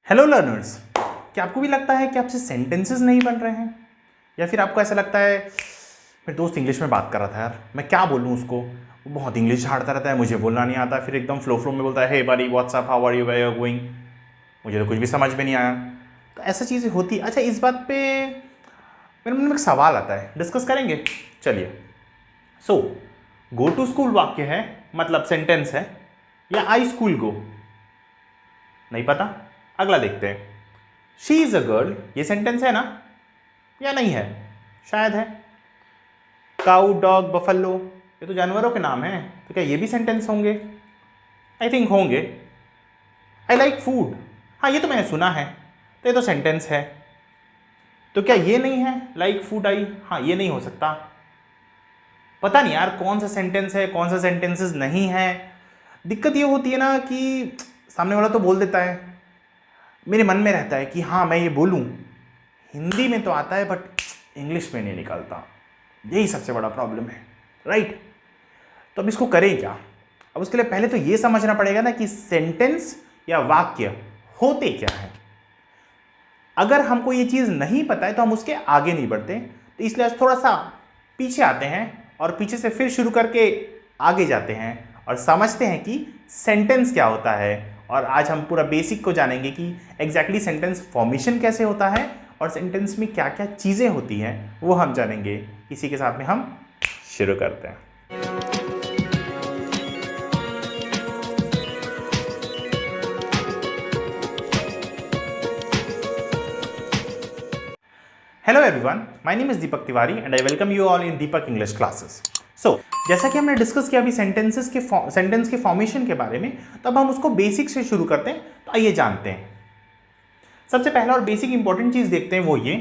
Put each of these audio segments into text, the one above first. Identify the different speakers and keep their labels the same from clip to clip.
Speaker 1: Hello learners, क्या आपको भी लगता है कि आपसे सेंटेंसेस नहीं बन रहे हैं? या फिर आपको ऐसा लगता है मेरे दोस्त इंग्लिश में बात कर रहा था यार, मैं क्या बोलूँ उसको, वो बहुत इंग्लिश झाड़ता रहता है, मुझे बोलना नहीं आता, फिर एकदम फ्लो में बोलता है hey buddy what's up how are you where you going, मुझे तो कुछ भी समझ में नहीं आया। तो ऐसा चीज़ें होती है। अच्छा, इस बात पे मेरे मन में एक सवाल आता है, डिस्कस करेंगे। चलिए, सो गो टू स्कूल वाक्य है, मतलब सेंटेंस है, या आई स्कूल गो? नहीं पता, अगला देखते हैं। शी इज अ गर्ल, ये सेंटेंस है ना या नहीं है? शायद है। काउ, डॉग, बफलो, ये तो जानवरों के नाम हैं, तो क्या ये भी सेंटेंस होंगे? आई थिंक होंगे। आई लाइक फूड, हाँ ये तो मैंने सुना है, तो ये तो सेंटेंस है। तो क्या ये नहीं है? लाइक फूड आई, हाँ ये नहीं हो सकता। पता नहीं यार कौन सा सेंटेंस है, कौन सा सेंटेंसेस नहीं है। दिक्कत ये होती है ना कि सामने वाला तो बोल देता है, मेरे मन में रहता है कि हाँ मैं ये बोलूँ, हिंदी में तो आता है बट इंग्लिश में नहीं निकलता। यही सबसे बड़ा प्रॉब्लम है, राइट? तो अब इसको करें क्या? अब उसके लिए पहले तो ये समझना पड़ेगा ना कि सेंटेंस या वाक्य होते क्या है। अगर हमको ये चीज़ नहीं पता है तो हम उसके आगे नहीं बढ़ते, तो इसलिए आज थोड़ा सा पीछे आते हैं और पीछे से फिर शुरू करके आगे जाते हैं और समझते हैं कि सेंटेंस क्या होता है। और आज हम पूरा बेसिक को जानेंगे कि एग्जैक्टली सेंटेंस फॉर्मेशन कैसे होता है और सेंटेंस में क्या क्या चीज़ें होती हैं वो हम जानेंगे। इसी के साथ में हम शुरू करते हैं। Hello everyone, my name is Deepak Tiwari and I welcome you all in Deepak English classes. So जैसा कि हमने डिस्कस किया अभी सेंटेंस के फॉर्मेशन के बारे में, तो अब हम उसको बेसिक से शुरू करते हैं। तो आइए जानते हैं। सबसे पहला और बेसिक इंपॉर्टेंट चीज देखते हैं, वो ये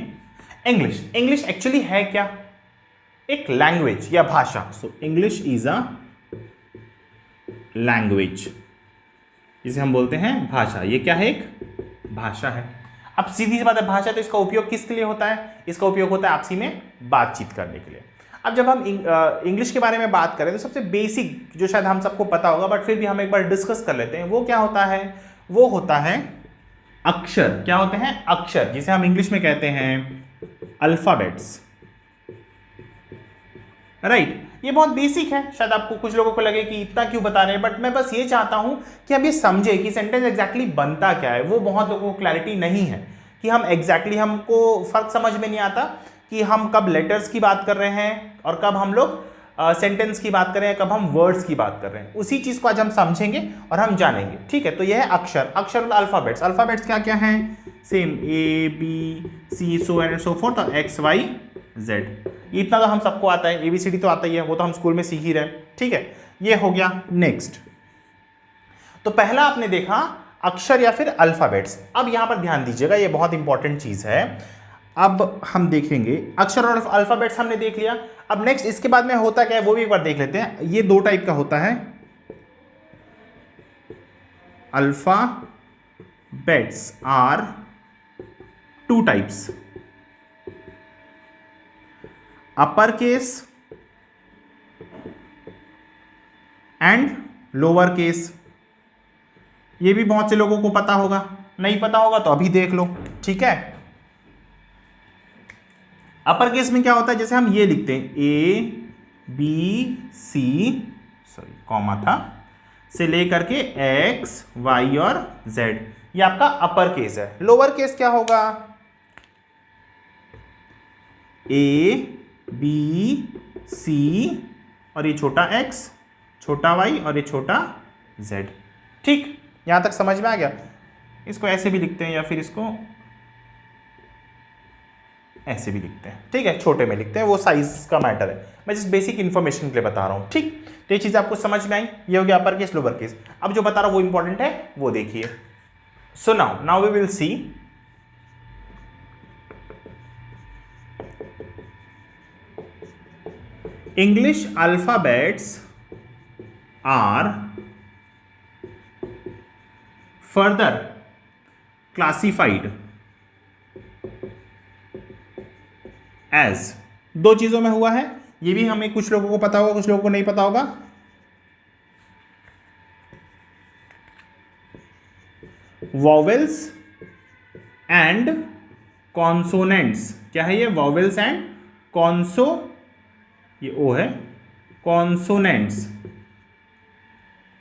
Speaker 1: इंग्लिश। इंग्लिश एक्चुअली है क्या? एक लैंग्वेज या भाषा। So English is a language, जिसे हम बोलते हैं भाषा। ये क्या है? एक भाषा है। अब सीधी सी बात है, भाषा तो इसका उपयोग किसके लिए होता है? इसका उपयोग होता है आपसी में बातचीत करने के लिए। अब जब हम इंग्लिश के बारे में बात करें तो सबसे बेसिक जो शायद हम सबको पता होगा बट फिर भी हम एक बार डिस्कस कर लेते हैं, वो क्या होता है? वो होता है अक्षर। क्या होते हैं? अक्षर, जिसे हम इंग्लिश में कहते हैं अल्फाबेट्स, राइट? ये बहुत बेसिक है। शायद आपको कुछ लोगों को लगे कि इतना क्यों बता रहे हैं, बट मैं बस ये चाहता हूं कि हम ये समझे कि सेंटेंस एग्जैक्टली बनता क्या है। वो बहुत लोगों को क्लैरिटी नहीं है कि हम एग्जैक्टली हमको फर्क समझ में नहीं आता कि हम कब लेटर्स की बात कर रहे हैं और कब हम लोग सेंटेंस की बात कर रहे हैं, कब हम वर्ड्स की बात कर रहे हैं। उसी चीज को आज हम समझेंगे और हम जानेंगे, ठीक है? तो यह है अक्षर। अक्षर मतलब अल्फाबेट्स। अल्फाबेट्स क्या क्या हैं? Same A B C so and so forth और एक्स वाई जेड। इतना तो हम सबको आता है, एबीसीडी तो आता ही है, वो तो हम स्कूल में सीख ही रहे हैं, ठीक है? ये हो गया। नेक्स्ट, तो पहला आपने देखा अक्षर या फिर अल्फाबेट्स। अब यहां पर ध्यान दीजिएगा, ये बहुत इंपॉर्टेंट चीज है। अब हम देखेंगे अक्षर और अल्फाबेट्स हमने देख लिया। अब नेक्स्ट इसके बाद में होता क्या है वो भी एक बार देख लेते हैं। ये दो टाइप का होता है, alphabets are two types, upper case and lower case. ये भी बहुत से लोगों को पता होगा, नहीं पता होगा तो अभी देख लो, ठीक है? अपर केस में क्या होता है? जैसे हम ये लिखते हैं A B C, sorry comma था, से लेकर के एक्स वाई और जेड, ये आपका अपर केस है। लोअर केस क्या होगा? ए बी सी और ये छोटा x, छोटा y और ये छोटा z। ठीक, यहां तक समझ में आ गया? इसको ऐसे भी लिखते हैं या फिर इसको ऐसे भी लिखते हैं, ठीक है? छोटे में लिखते हैं, वो साइज का मैटर है। मैं जिस बेसिक इंफॉर्मेशन के लिए बता रहा हूं, ठीक? तो ये चीज आपको समझ में आई? ये हो गया अपर केस लोअर केस। अब जो बता रहा हूं वो इंपॉर्टेंट है, वो देखिए। So now we will see English alphabets are further classified as, दो चीजों में हुआ है, ये भी हमें कुछ लोगों को पता होगा, कुछ लोगों को नहीं पता होगा। vowels and consonants. क्या है ये? वॉवेल्स एंड कॉन्सो, ये ओ है, कॉन्सोनेंट्स,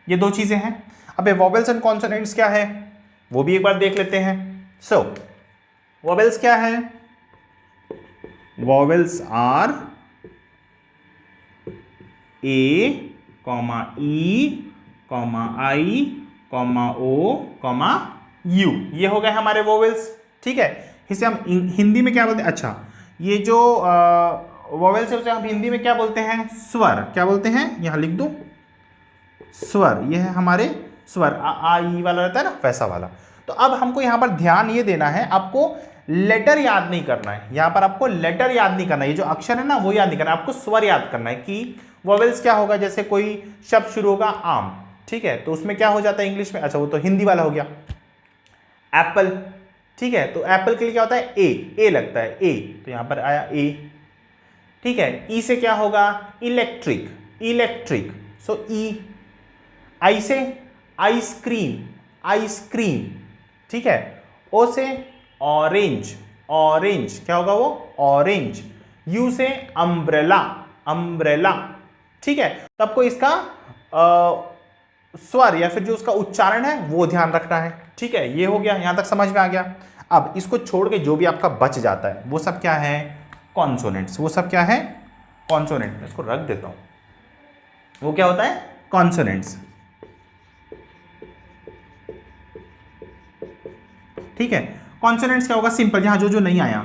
Speaker 1: ये दो चीजें हैं। अब वॉवेल्स एंड कॉन्सोनेंट्स क्या है वो भी एक बार देख लेते हैं। सो वॉवेल्स क्या है? Vowels are A comma E comma I comma O comma U, ये हो गए हमारे वॉवेल्स। ठीक है, इसे हम हिंदी में क्या बोलते हैं? अच्छा, ये जो वॉवेल्स है उसे हम हिंदी में क्या बोलते हैं? स्वर। क्या बोलते हैं? यहां लिख दो, स्वर। ये है हमारे स्वर, आ ई वाला रहता है ना, वैसा वाला। तो अब हमको यहां पर ध्यान ये देना है, आपको लेटर याद नहीं करना है। यहां पर आपको लेटर याद नहीं करना है, ये जो अक्षर है ना वो याद नहीं करना है, आपको स्वर याद करना है कि वॉवेल्स क्या होगा। जैसे कोई शब्द शुरू होगा आम, ठीक है, तो उसमें क्या हो जाता है इंग्लिश में? अच्छा, वो तो हिंदी वाला हो गया। एप्पल, ठीक है, तो एप्पल के लिए क्या होता है? ए लगता है, ए, तो यहां पर आया ए। ठीक है, ई से क्या होगा? इलेक्ट्रिक, इलेक्ट्रिक, सो ई। आई से आइसक्रीम, आइसक्रीम, ठीक है। ओ से ऑरेंज, ऑरेंज, क्या होगा वो? ऑरेंज। यू से अम्ब्रेला, अम्ब्रेला, ठीक है। तो आपको इसका स्वर या फिर जो उसका उच्चारण है वो ध्यान रखना है। ठीक है, ये हो गया, यहां तक समझ में आ गया। अब इसको छोड़ के जो भी आपका बच जाता है वो सब क्या है? कॉन्सोनेंट्स। वो सब क्या है? कॉन्सोनेंट। इसको रख देता हूं, वो क्या होता है? कॉन्सोनेंट्स। ठीक है, कॉन्सोनेंट्स क्या होगा? सिंपल, यहां जो जो नहीं आया,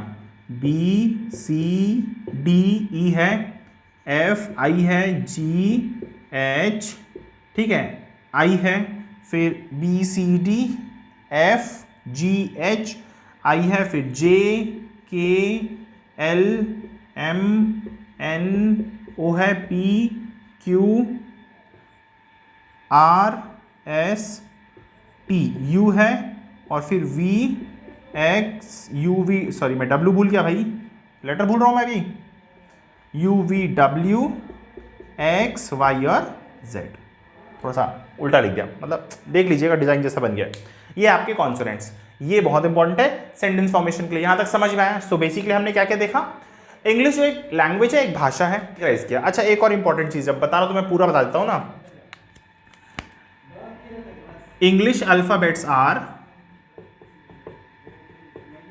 Speaker 1: बी सी डी ई है, एफ आई है, जी एच, ठीक है, आई है, फिर B C D F G H, I है, फिर J K L M N O है, P Q R S T, U है, और फिर V X U V, sorry मैं डब्ल्यू भूल गया भाई, लेटर भूल रहा हूं मैं भी, U V W X Y और जेड। थोड़ा सा उल्टा लिख दिया, मतलब देख लीजिएगा डिजाइन जैसा बन गया। ये आपके कॉन्सोनेंट्स, ये बहुत इंपॉर्टेंट है सेंटेंस फॉर्मेशन के लिए। यहां तक समझ में आया? सो बेसिकली हमने क्या क्या देखा? इंग्लिश जो एक लैंग्वेज है, एक भाषा है, किया। अच्छा, एक और इंपॉर्टेंट चीज अब बता रहा हूं तो मैं पूरा बता देता हूं ना। इंग्लिश अल्फाबेट्स आर,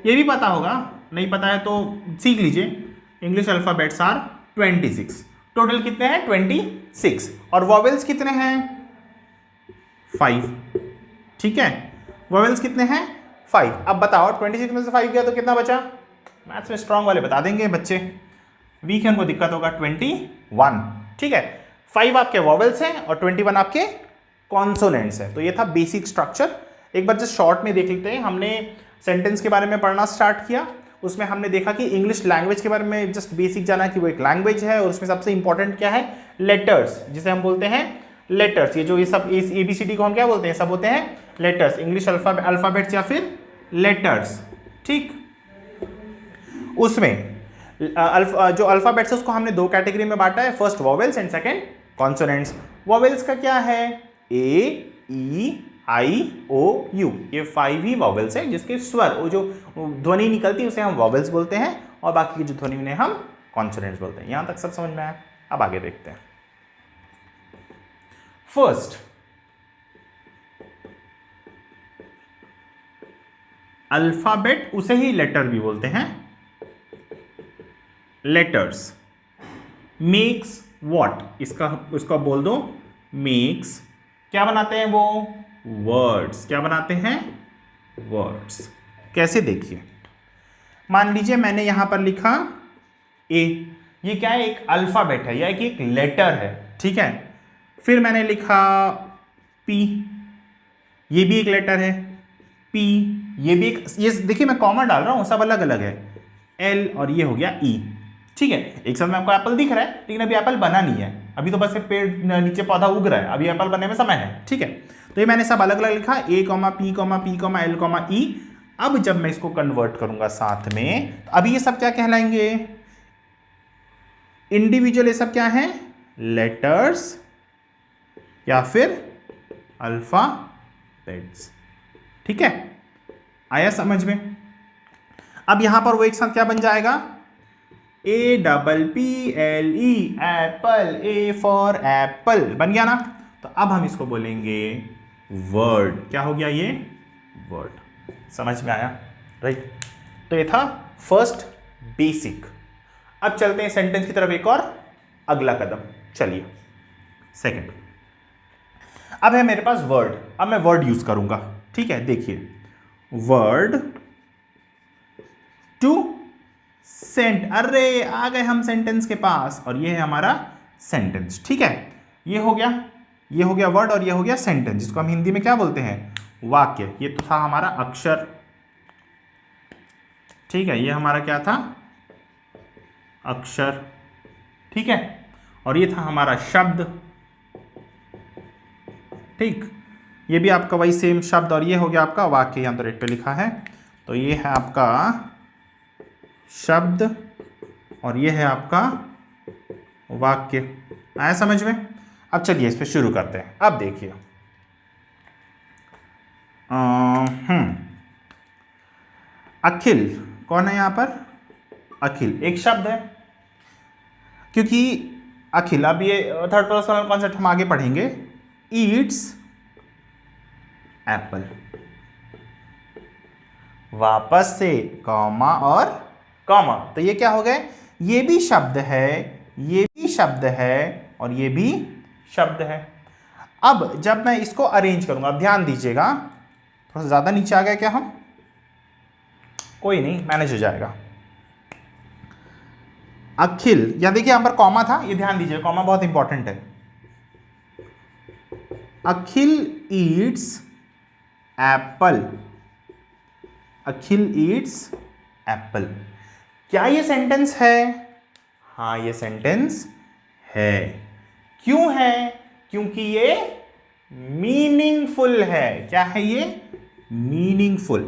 Speaker 1: ये भी पता होगा, नहीं पता है तो सीख लीजिए। English alphabets are 26। टोटल कितने हैं? 26। और वॉवेल्स कितने हैं? 5। ठीक है, वॉवेल्स कितने हैं? 5। अब बताओ 26 में से 5 गया तो कितना बचा? मैथ्स में स्ट्रांग वाले बता देंगे, बच्चे वीक है उनको दिक्कत होगा। 21। ठीक है, 5 आपके वॉवेल्स हैं और 21 आपके कॉन्सोनेंट्स हैं। तो ये था बेसिक स्ट्रक्चर। एक बार जस्ट शॉर्ट में देख लेते हैं। हमने सेंटेंस के बारे में पढ़ना स्टार्ट किया, उसमें हमने देखा कि इंग्लिश लैंग्वेज के बारे में जस्ट बेसिक जाना कि वो एक लैंग्वेज है और उसमें सबसे इंपॉर्टेंट क्या है? लेटर्स, जिसे हम बोलते हैं लेटर्स। ये जो ये सब ABCD को हम क्या बोलते हैं? सब होते हैं लेटर्स, इंग्लिश अल्फाबेट्स या फिर लेटर्स। ठीक, उसमें जो अल्फाबेट्स है उसको हमने दो कैटेगरी में बांटा है, first vowels and second consonants. Vowels का क्या है? ए ई आई ओ यू, ये 5 ही वॉवेल्स हैं जिसके स्वर, वो जो ध्वनि निकलती है उसे हम वॉवेल्स बोलते हैं और बाकी की जो ध्वनि उन्हें हम कॉन्सोनेंट्स बोलते हैं। यहां तक सब समझ में आया? अब आगे देखते हैं। फर्स्ट, अल्फाबेट, उसे ही लेटर भी बोलते हैं, लेटर्स। मेक्स व्हाट, उसका बोल दो मेक्स, क्या बनाते हैं वो? वर्ड्स। क्या बनाते हैं? वर्ड्स। कैसे? देखिए, मान लीजिए मैंने यहां पर लिखा ए, ये क्या है? एक अल्फाबेट है या एक लेटर है, ठीक है। फिर मैंने लिखा पी, ये भी एक लेटर है, पी, ये भी एक, ये देखिए मैं कॉमा डाल रहा हूं, सब अलग अलग है, एल, और ये हो गया ई। ठीक है, एक साथ में आपको एप्पल दिख रहा है लेकिन अभी एप्पल बना नहीं है, अभी तो बस पेड़ नीचे पौधा उग रहा है, अभी एप्पल बनने में समय है। ठीक है, तो ये मैंने सब अलग अलग लिखा, A comma P comma P comma L comma E. अब जब मैं इसको कन्वर्ट करूंगा साथ में, तो अभी ये सब क्या कहलाएंगे? इंडिविजुअल। ये सब क्या है? लेटर्स या फिर अल्फाबेट्स। ठीक है, आया समझ में? अब यहां पर वो एक साथ क्या बन जाएगा, APPLE Apple, A for Apple बन गया ना। तो अब हम इसको बोलेंगे वर्ड। क्या हो गया ये, वर्ड। समझ में आया, राइट। तो ये था फर्स्ट बेसिक। अब चलते हैं सेंटेंस की तरफ, एक और अगला कदम। चलिए सेकंड। अब है मेरे पास वर्ड। अब मैं वर्ड यूज करूंगा, ठीक है। देखिए, वर्ड टू सेंट, अरे आ गए हम सेंटेंस के पास, और ये है हमारा सेंटेंस, ठीक है। ये हो गया वर्ड, और ये हो गया सेंटेंस, जिसको हम हिंदी में क्या बोलते हैं, वाक्य। ये तो था हमारा अक्षर, ठीक है। ये हमारा क्या था, अक्षर, ठीक है। और ये था हमारा शब्द, ठीक। ये भी आपका वही सेम शब्द, और ये हो गया आपका वाक्य, यहां तो रेड पे लिखा है। तो ये है आपका शब्द, और ये है आपका वाक्य। आया समझ में। अब चलिए इस पे शुरू करते हैं। अब देखिए, अखिल कौन है यहां पर, अखिल एक शब्द है, क्योंकि अखिल, अब ये थर्ड पर्सन कॉन्सेप्ट हम आगे पढ़ेंगे। ईट्स एप्पल, वापस से कॉमा और कॉमा, तो ये क्या हो गए, ये भी शब्द है, ये भी शब्द है, और ये भी शब्द है। अब जब मैं इसको अरेंज करूंगा, अब ध्यान दीजिएगा, थोड़ा सा ज्यादा नीचे आ गया क्या हम, कोई नहीं, मैनेज हो जाएगा। अखिल, या देखिए यहां पर कॉमा था, ये ध्यान दीजिए, कॉमा बहुत इंपॉर्टेंट है। अखिल ईट्स एप्पल, अखिल ईट्स एप्पल। क्या ये सेंटेंस है, हाँ ये सेंटेंस है। क्यों है, क्योंकि ये मीनिंगफुल है। क्या है ये, मीनिंगफुल,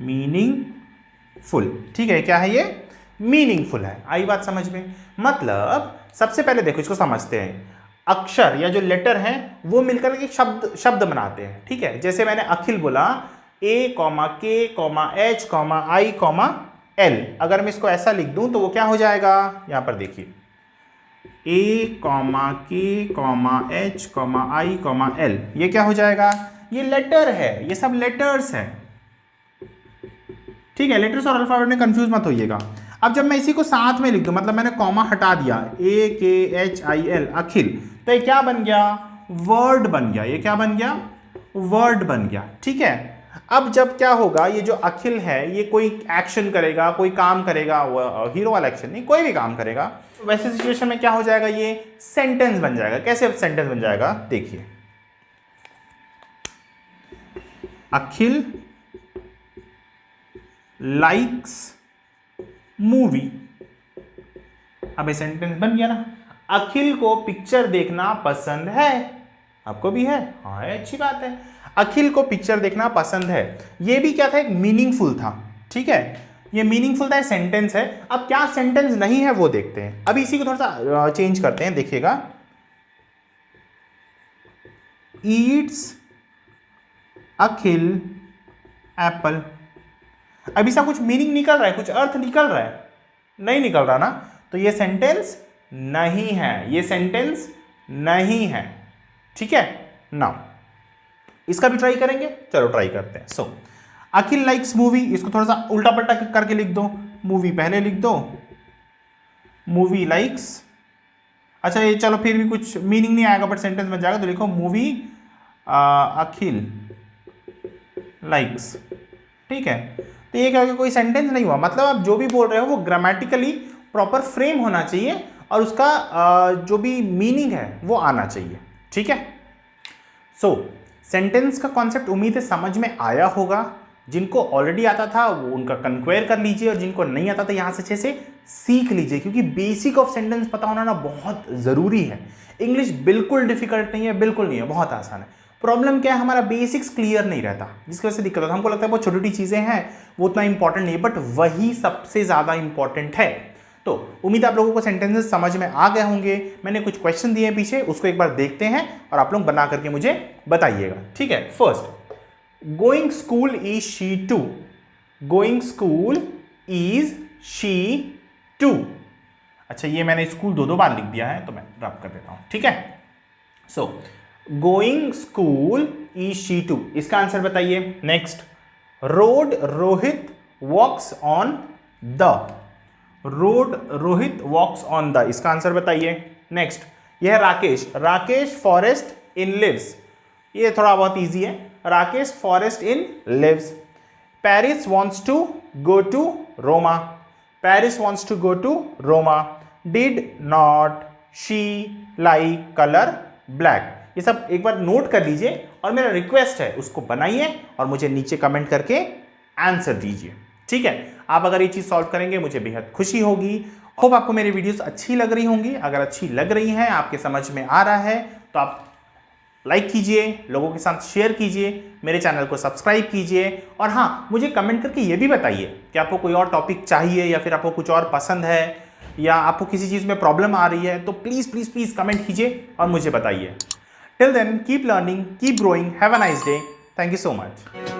Speaker 1: मीनिंगफुल, ठीक है। क्या है ये, मीनिंगफुल है। आई बात समझ में। मतलब सबसे पहले देखो, इसको समझते हैं। अक्षर या जो लेटर हैं वो मिलकर के शब्द बनाते हैं, ठीक है। जैसे मैंने अखिल बोला, A, K, H, I, L। अगर मैं इसको ऐसा लिख दूं तो वो क्या हो जाएगा, यहां पर देखिए, A, K, H, I, L। ये क्या हो जाएगा, ये लेटर है, ये सब लेटर्स है, ठीक है। लेटर्स और अल्फाबेट में कंफ्यूज मत होइएगा। अब जब मैं इसी को साथ में लिख दूं, मतलब मैंने कॉमा हटा दिया, AKHIL अखिल, तो ये क्या बन गया, वर्ड बन गया। ये क्या बन गया, वर्ड बन गया, ठीक है। अब जब क्या होगा, ये जो अखिल है ये कोई एक्शन करेगा, कोई काम करेगा, हीरो वाला एक्शन नहीं, कोई भी काम करेगा, वैसे सिचुएशन में क्या हो जाएगा, ये सेंटेंस बन जाएगा। कैसे सेंटेंस बन जाएगा, देखिए, अखिल लाइक्स मूवी। अब ये सेंटेंस बन गया ना। अखिल को पिक्चर देखना पसंद है, आपको भी है, हाँ है, अच्छी बात है। अखिल को पिक्चर देखना पसंद है, ये भी क्या था, एक मीनिंगफुल था, ठीक है। ये मीनिंगफुल था, सेंटेंस है। अब क्या सेंटेंस नहीं है वो देखते हैं। अभी इसी को थोड़ा सा चेंज करते हैं, देखिएगा, ईट्स अखिल एप्पल। अब इसका कुछ मीनिंग निकल रहा है, कुछ अर्थ निकल रहा है, नहीं निकल रहा ना, तो ये सेंटेंस नहीं है, ये सेंटेंस नहीं है, ठीक है ना। इसका भी ट्राई करेंगे, चलो ट्राई करते हैं। सो अखिल लाइक्स मूवी, इसको थोड़ा सा उल्टा पलटा करके लिख दो, मूवी पहले लिख दो, मूवी लाइक्स। अच्छा ये चलो फिर भी कुछ मीनिंग नहीं आएगा, बट सेंटेंस बन जाएगा, तो लिखो मूवी अखिल लाइक्स, ठीक है। तो ये क्या, कोई सेंटेंस नहीं हुआ। मतलब आप जो भी बोल रहे हो वो ग्रामेटिकली प्रॉपर फ्रेम होना चाहिए, और उसका जो भी मीनिंग है वो आना चाहिए, ठीक है। सो सेंटेंस का कॉन्सेप्ट उम्मीद है समझ में आया होगा। जिनको ऑलरेडी आता था वो उनका कंक्वेयर कर लीजिए, और जिनको नहीं आता था यहाँ से अच्छे से सीख लीजिए, क्योंकि बेसिक ऑफ सेंटेंस पता होना ना बहुत ज़रूरी है। इंग्लिश बिल्कुल डिफिकल्ट नहीं है, बिल्कुल नहीं है, बहुत आसान है। प्रॉब्लम क्या है, हमारा बेसिक्स क्लियर नहीं रहता, जिसकी वजह से दिक्कत होता है। हमको लगता है बहुत छोटी छोटी चीज़ें हैं, वो उतना इंपॉर्टेंट नहीं है, बट वही सबसे ज़्यादा इंपॉर्टेंट है। तो उम्मीद आप लोगों को सेंटेंसेस समझ में आ गए होंगे। मैंने कुछ क्वेश्चन दिए हैं पीछे, उसको एक बार देखते हैं और आप लोग बना करके मुझे बताइएगा, ठीक है। First, going school is she to, going school is she to. अच्छा, ये मैंने स्कूल दो बार लिख दिया है तो मैं रब कर देता हूं, ठीक है। So going school is she to, इसका आंसर बताइए। Next, road Rohit walks on the, road Rohit walks on the, इसका आंसर बताइए। नेक्स्ट, यह Rakesh, Rakesh forest in lives, ये थोड़ा बहुत इजी है, Rakesh forest in lives. Paris wants to go to Roma, Paris wants to go to Roma. Did not she like colour black, ये सब एक बार नोट कर लीजिए और मेरा रिक्वेस्ट है उसको बनाइए और मुझे नीचे कमेंट करके आंसर दीजिए, ठीक है। आप अगर ये चीज सॉल्व करेंगे मुझे बेहद खुशी होगी। होप आपको मेरी वीडियोस अच्छी लग रही होंगी। अगर अच्छी लग रही हैं, आपके समझ में आ रहा है तो आप लाइक कीजिए, लोगों के साथ शेयर कीजिए, मेरे चैनल को सब्सक्राइब कीजिए और हाँ, मुझे कमेंट करके ये भी बताइए कि आपको कोई और टॉपिक चाहिए या फिर आपको कुछ और पसंद है या आपको किसी चीज़ में प्रॉब्लम आ रही है तो प्लीज़ प्लीज़ प्लीज़ कमेंट कीजिए और मुझे बताइए। Till then keep learning, keep growing, have a nice day, thank you so much.